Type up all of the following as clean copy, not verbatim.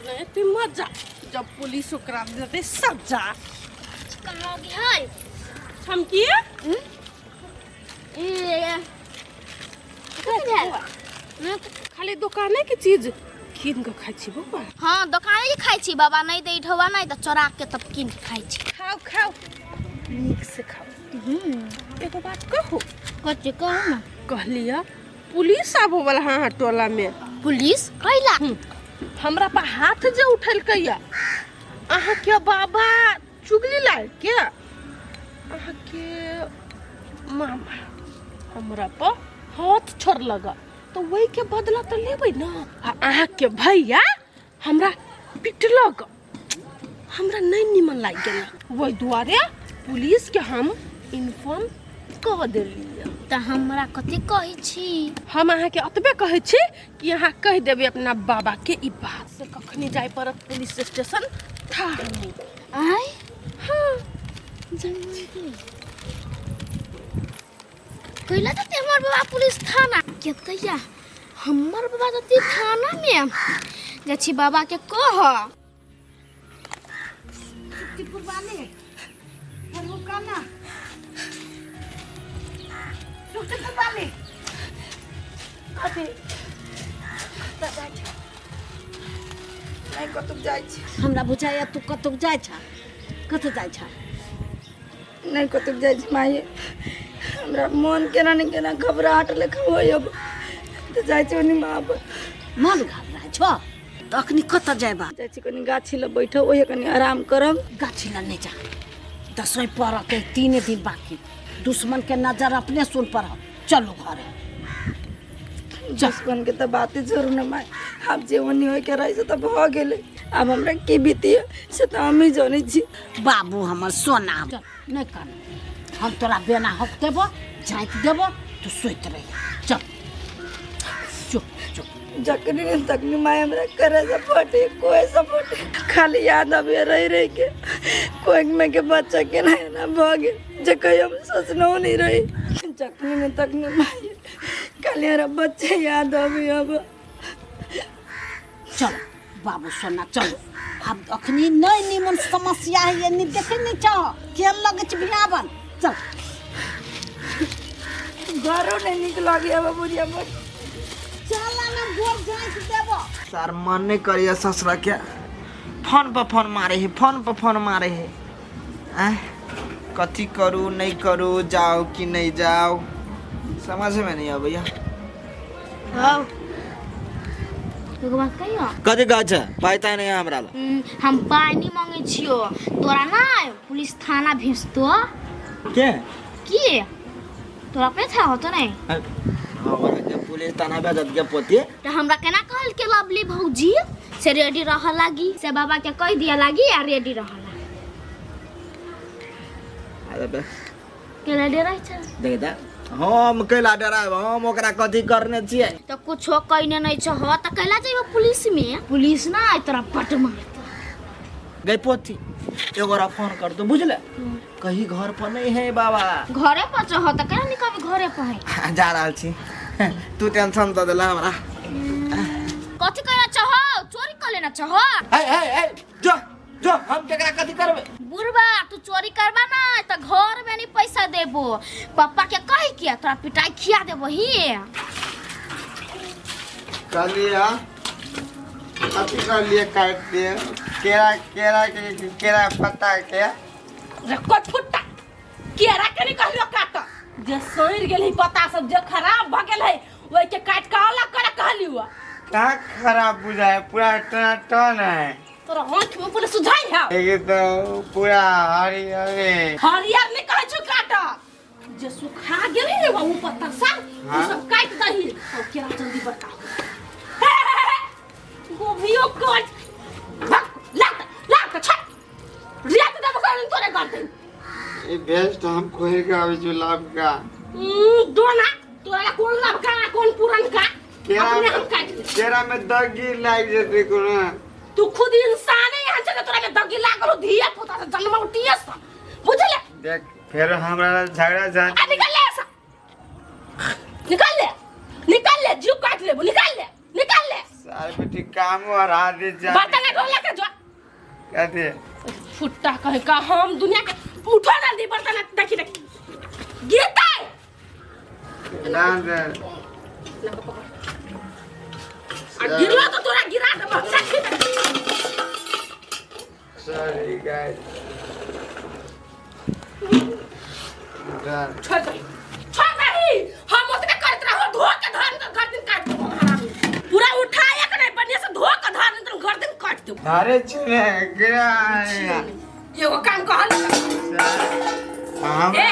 नहीं ती मजा जब पुलिस ओकरा देते सजा। कहाँ गया है? हम किए खाली दुकाने के चीज किन के खाइ छी बाबा। हाँ दुकाने के खाइ छी बाबा, नहीं दे ठवा नहीं तो चोरा के तब किन के खाइ छी। खाओ खाओ नीक से खाओ। एगो बात कहू। कच्चे कहो ना। कहलिया पुलिस आबो वाला हाँ टोला में। पुलिस कैला? हमरा पर हाथ जे उठल कैया अहाँ के बाबा चुगली लाए क्या? अहाँ के मामा हमरा पर हाथ छोड़ लगा तो वही के बदला तो लेबै ना। अहाँ के भैया हमरा पिटलक, हमरा नहीं निमन लाग गेल, वही दुआरे पुलिस के हम इन्फॉर्म कह देलिए। तो हमरा कथी कहै छी? हम अहाँ के अतबे कहै छी कि अहाँ कह देबै अपना बाबा के ई बात से कखनी जाय पड़त पुलिस स्टेशन था नहीं। आय हाँ कैला तो हमर बाबा पुलिस थाना केतैया हमर बाबा तो थाना में जा छी बाबा के कह चिपुर वाले और वो काना चिपुर वाले अबे नहीं कतक जाय छी। हमरा बुझाया तू कतक जाय छ, कत जाय छ? नहीं कतक जाय छी माये, हमरा मन केना नहीं केना घबराहट लेखा होय। अब तो जाय छी ओनी मां मन घबराय छ त अखनी कत जायबा? जाय छी कनी गाछी ल बैठो, ओहे कनी आराम करब। गाछी ल नहीं जा, दसवें पर के 3 दिन बाकी, दुश्मन के नजर अपने सुन पर। चलो घरे। दुश्मन के तो बातें जरूर न माय, अब जे ओनी होय के रही से तो भ गेले। अब हमरा की बीती से तो हम ही जाने छी। बाबू हमर सोना चल नहीं कर, हम तोरा बेना हक देबो, झाँक देबो, तू सोइत रही। चल चुप चुप। जकनी तकनी माय हमरा करे सपोर्ट, कोई सपोर्ट खाली याद आवे रही के कोई में के बच्चा के ना भागे जे कहीं हम सोचना नहीं रही। जकनी में तकनी माय खाली हमारा बच्चे याद आवे। अब चलो बाबू सोना चलो, अब अखनी नहीं निमन समस्या है, ये नहीं देखे नहीं चाह के लगे छ बियाबन। चल घरों नहीं निक लगे। अब बुढ़िया मत चला ना गोर जाय के देबो। सर मन नहीं करिए ससुरा के फोन पर फोन मारे है, फोन पर फोन मारे है। कथी करूँ नहीं करूँ, जाओ कि नहीं जाओ, समझ में नहीं आ भैया। हां एगो बात कहियो। कथी कह छ पाइता नहीं हमरा ल? हम पानी मांगे छियो, तोरा ना पुलिस थाना भेज दो। के की तोरा पे था हो तो नहीं? हमरा के पुलिस थाना भेजत के पोती तो हमरा केना कहल के लवली भौजी से रेडी रह लागी, से बाबा के कह दिया लागी आ रेडी रह लागी। अरे बे के रेडी रह छ देख दा हम कैला डराब, हम ओकरा कथी करने छिए? तो कुछो कहने नहीं छ हो त कैला जाइबो पुलिस में? पुलिस ना तोरा पट मार गई पोती एगोरा फोन कर दो बुझले, कहीं घर पर नहीं है बाबा। घरे पर छ हो त केना निकल घरे पर है? जा रहल छी, तू टेंशन तो देला हमरा। कथी कहना चाहो? चोरी कर लेना चाहो? ए जो जो हम केकरा कथी करबे? बुढ़बा तू चोरी करबा ना त घर में नहीं पैसा देबो, पापा के कह के तोरा पिटाई खिया देबो ही। कलिया कथी कर लिए काट दिए केरा पत्ता के रे कोट फुट्टा केरा के नहीं कहलियो काट, जे सड़ गेल ही पत्ता सब जे खराब भ गेल है ओइ के काट के अलग करे कहलियो। का खराब बुझाए, पूरा टन है। तोरा आँख में पूरे सुझाई है ये तो पूरा हरियर हरियर नहीं कहै छु काट, जे सुखा गेल है वो पत्ता सब हाँ? उ सब काट दही और केरा जल्दी बड़का हो। गोभियो काट भक लात छट रियात दब कर तोरे करते। ये बेस्ट हम खोए का अभी जुलाब का दोना तोरा कौन लाभ का कौन पुरन का अपने हम काट ले। केरा में दगी लाग जेते को ना। तू खुद इंसान है, यहाँ से तोरा के दगी लागल धिया पुता से जन्म उठिए सा बुझले। देख फिर हमरा झगड़ा जान निकल ले ऐसा, निकल ले जीव काट ले, निकल ले। अरे बेटी काम हरा दे जा बर्तन धोला के जो कहते फुट्टा कहे का हम दुनिया के उठा ना दी बर्तन देखी गिरता है लान दे गिरला तो तोरा गिरा दे सॉरी गाइस छोड़ दे हम उसके करत रहो धो के धान का गर्दन काट दो पूरा उठाया के नहीं बनिया से धो के धान तो गर्दन काट दो अरे चले गया एगो काम कहल हम ए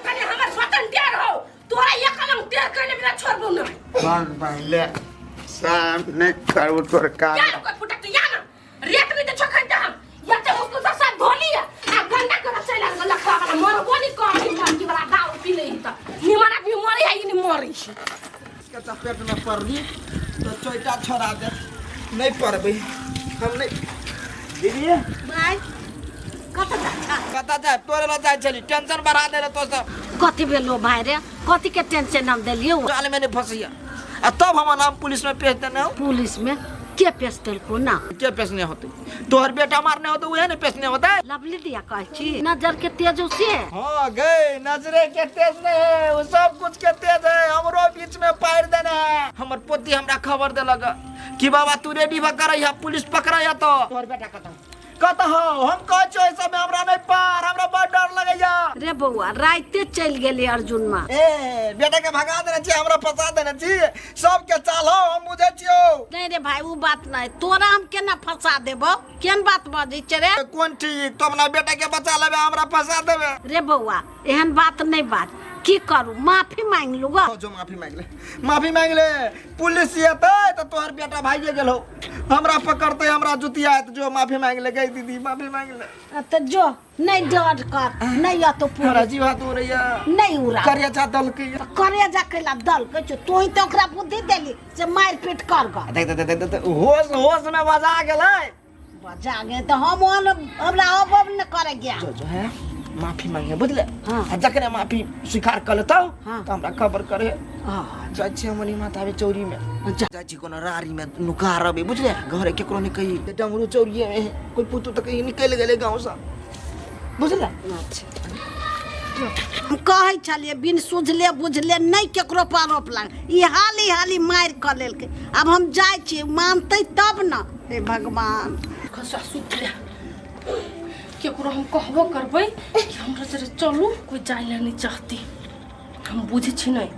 कने हमर स्वतंत्र हो तोरा ये कलम तेर करने बिना छोड़बो ना कौन पहले सामने करू तोर काम क्या कोई फुटक तो या ना रेत में तो छखन हम या तो उसको सब धो लिया आ गंदा कर चला गला खा वाला मोर बोनी कम की वाला दाऊ पी ले त निमन आदमी मरे है कि नहीं मरे इसके चपेट में पड़ ली तो चोइटा छोड़ा दे नहीं पड़बे हम नहीं दीदी भाई कत जा पता जाए तोरे ला जाए चली टेंशन बढ़ा दे रे तो सब कथी भेलो भाई रे कथी के टेंशन हम देलियो जाल में नहीं फंसिया आ तब हम नाम पुलिस में पेश देने हो पुलिस में के पेश देलको ना के पेशने होते तोहर बेटा मारने होते उहे ने पेशने होता है लवली दिया कह छी नजर के तेज से हाँ गए नजरे के तेज नहीं है वो सब कुछ के तेज है हमरो बीच में पैर देना है हमर पोती हमरा खबर दे लगा कि बाबा तू रेडी भकर या पुलिस पकड़ा या तो तोहर बेटा कहता हो हम कह छो ऐसा में हमरा नहीं पार हमरा बड़ डर लगैया रे बउआ राइते चल गेली अर्जुन मा ए बेटा के भगा देना चाहिए हमरा फंसा देना चाहिए सब के चाल हो हम बुझे छियो नहीं रे भाई वो बात नहीं तोरा हम केना फंसा देबो केन बात बजै छ रे कौन ठीक तुम ना बेटा के बचा लेबे हमरा फंसा देबे रे बउआ एहन बात नहीं बात की करू माफी मांग लू ग जो माफी मांग ले पुलिस येते तो तोहर बेटा भागे गेलो हमरा पकड़ते हमरा जुतिया तो जो माफी मांग ले गई दीदी माफी मांग ले तो जो नहीं डर कर नहीं या तो हमरा पूरा जीवा तो रैया नहीं उड़ा करिया चा दल के करे जा केला दल के तू ही तो ओकरा बुद्धि देली से मार पीट कर ग देख होश में बजा गेलै बजा गे तो हम हमरा अब न करे गया जो है माफी मांगे बुझले हाँ। आ जकने माफी स्वीकार कर लेता हाँ। तो हमरा खबर करे हां जाइ छी हमनी माता बे चौरी में जाइ छी कोनो रारी में नुका रबे बुझले घरे केकरो ने कही डमरू चौरिये में कोई पुतु त कहीं निकल गेले गांव से बुझले हम कहै छलिए बिन सुझले बुझले नहीं केकरो पर आरोप लाग ई हाली मार क लेलके अब हम जाइ छी मानतै तब न हे भगवान खसा सुतले केकरो हम कहबो करबै कि हमरा जरे चलू कोई जाइला नहीं चाहती हम बुझे छी नहीं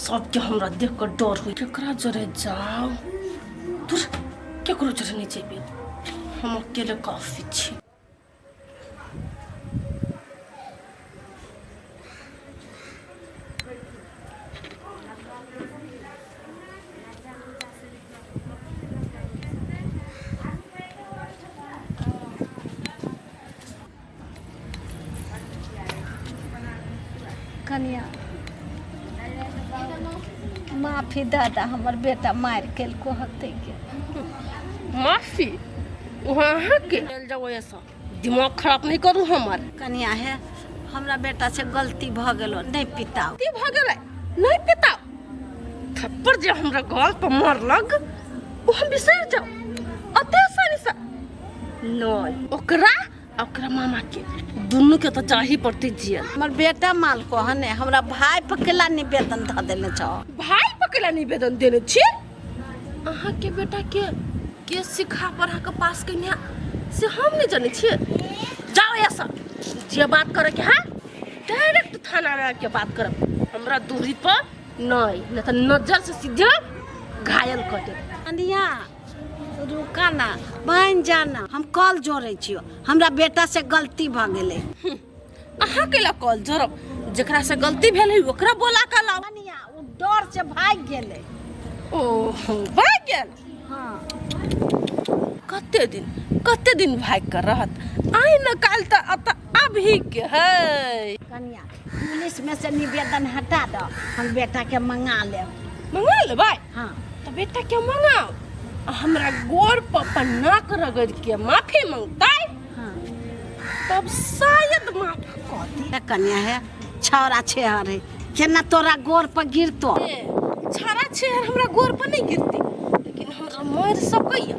सबके हमरा देख कर डर होई केकरा जरे जाओ दूर केकरो जरे नहीं जेबे हम अकेले काफी छी कनिया माफी दादा हमर बेटा मार केलको हते के माफी वहाँ के चल जाओ ऐसा दिमाग खराब नहीं करू हमार कनिया है हमरा बेटा से गलती भ गेलो नहीं पिताओ ती भ गेलै नहीं पिता थप्पड़ जे हमरा गाल पर मारलक वो हम बिसर जाओ अते आसानी से नहीं ओकरा मामा के दुनू के तो चाही पड़ती जियल हमर बेटा माल को हने हमरा भाई पकेला निवेदन ध देले छ भाई पकेला निवेदन देने छी अहाँ के बेटा के सिखा पढ़ा के पास कन्या से हम नहीं जाने छी जाओ ऐसा जे बात करे के है डायरेक्ट थाना में आके बात करब हमरा दूरी पर नहीं तो नजर से सीधे घायल कर दे कनिया रुका ना बहन जाना हम कॉल जोड़े छियो हमरा बेटा से गलती भ गेले अहाँ के ला कॉल जोड़ब जेकरा से गलती भेल है ओकरा बोला के लाओ कनिया वो डर से भाग गेले ओह भाग गेल हां कते दिन भाग कर रहत आई न काल त अभी के है कनिया पुलिस में से निवेदन हटा दो हम बेटा के मंगा लेब मंगा ले भाई हां तो बेटा के मंगाओ हमरा गोर पर नाक रगड़ के माफी मांगताई हां तब शायद माफ कर दी कनिया है छौरा छेहर है केना तोरा गोर पर गिरतो छारा छेहर हमरा गोर पर नहीं गिरती लेकिन हमरा मर सकैया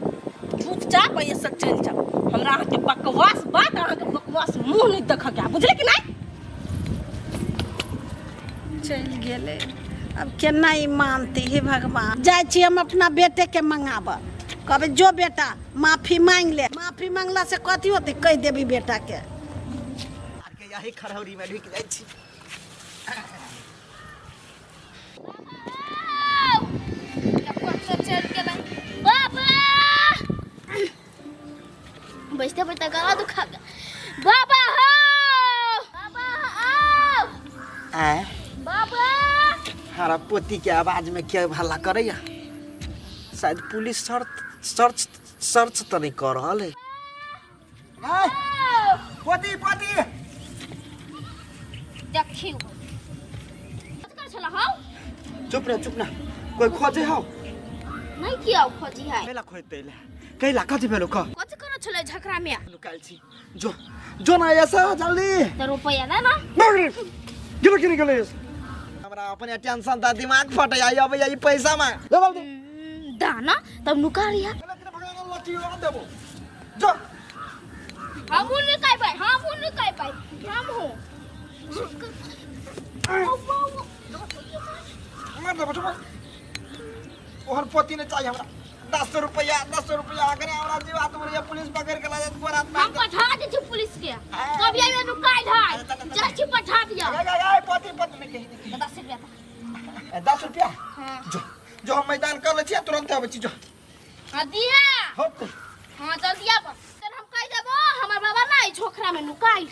चुपचाप ऐसे चल जाओ हमरा अहाँ के बकवास बात अहाँ के बकवास मुंह नहीं देख के बुझले कि नहीं चल गेले अब केना ई मानती है भगवान जाय छी हम अपना बेटे के मंगाब कहबे जो बेटा माफी मांग ले माफी मांगला से कथी होते कह देबी बेटा के यही खरौरी में ढुक जाइ छी बैठते बैठते गला दुखा गया बाबा हो बाबा आओ आए बाबा हमारा पोती के आवाज में क्या भला करैया शायद पुलिस सर्च तो नहीं कर रहा है पोती पोती देखियो कत कर छला हो चुप ना कोई खोजे हो नहीं किया खोजी है मेला खोजते ले कैला कथि भेलो क कत कर छले झकरा में लुकाइल छी जो ना ऐसा जल्दी तो रुपया ना ना गिरे गेले हमरा अपने टेंशन ता दिमाग फट जाई अब यही पैसा में जल्दी दाना तब नुकारिया जो हम नहीं काय पाई हम हो मार दे बचो और पोती ने चाहिए हमरा 10 रुपया अगर हमरा जीवा तुम्हारे पुलिस पकड़ के ला जात बरात में हम पठा दे छी पुलिस के तब ये नुकाई धाय जल्दी पठा दिया ए पोती ने कही 10 रुपया 10 रुपया हां जो हम मैदान कर ले छी तुरंत आबै छी जो हां दिया हो हां जल्दी आ हम कह देबो हमर बाबा नहीं छोखरा में नुकाई